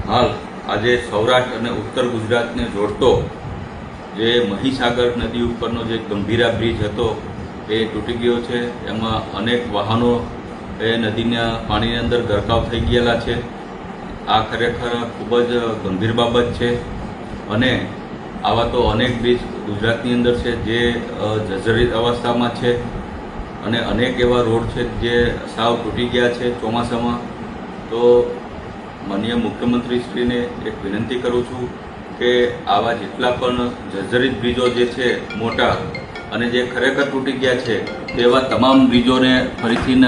હાલ આજે સૌરાષ્ટ્ર અને ઉત્તર ગુજરાતને જોડતો જે મહીસાગર નદી ઉપરનો જે ગંભીરા બ્રિજ હતો એ તૂટી ગયો છે। એમાં અનેક વાહનો એ નદીના પાણીની અંદર ગરકાવ થઈ ગયેલા છે। આ ખરેખર ખૂબ જ ગંભીર બાબત છે અને આવા તો અનેક બ્રિજ ગુજરાતની અંદર છે જે જર્જરિત અવસ્થામાં છે અને અનેક એવા રોડ છે જે સાવ તૂટી ગયા છે ચોમાસામાં। તો માનનીય મુખ્યમંત્રીશ્રીને એક વિનંતી કરું છું કે આવા જેટલા પણ જર્જરિત બ્રિજો જે છે મોટા અને જે ખરેખર તૂટી ગયા છે તેવા તમામ બ્રિજોને ફરીથી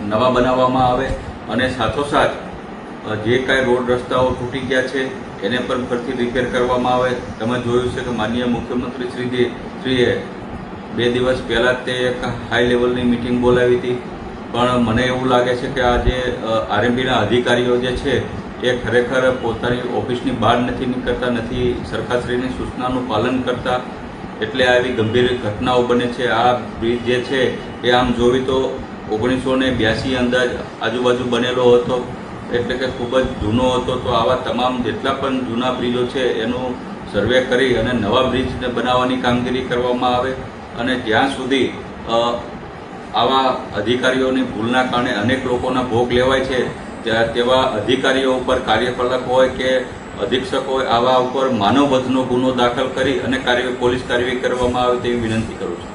નવા બનાવવામાં આવે અને સાથોસાથ જે કાંઈ રોડ રસ્તાઓ તૂટી ગયા છે એને પણ ફરીથી રિપેર કરવામાં આવે। તમે જોયું છે કે માનનીય મુખ્યમંત્રીશ્રીએ 2 દિવસ પહેલાં તે એક હાઈ લેવલની મિટિંગ બોલાવી હતી, પણ મને એવું લાગે છે કે આ જે આરએમબીના અધિકારીઓ જે છે એ ખરેખર પોતાની ઓફિસની બહાર નથી નીકળતા, નથી સરકારશ્રીની સૂચનાનું પાલન કરતા, એટલે આવી ગંભીર ઘટનાઓ બને છે। આ બ્રિજ જે છે એ આમ જોવી તો 1982 અંદાજ આજુબાજુ બનેલો હતો, એટલે કે ખૂબ જ જૂનો હતો। તો આવા તમામ જેટલા પણ જૂના બ્રિજો છે એનું સર્વે કરી અને નવા બ્રિજને બનાવવાની કામગીરી કરવામાં આવે અને જ્યાં સુધી આવા અધિકારીઓની ભૂલના કારણે અનેક લોકોના ભોગ લેવાય છે તેવા અધિકારીઓ ઉપર કાર્યપાલક હોય કે અધિક્ષક હોય આવા ઉપર માનવ વધનો ગુનો દાખલ કરી અને પોલીસ કાર્યવાહી કરવામાં આવે તેવી વિનંતી કરું છું।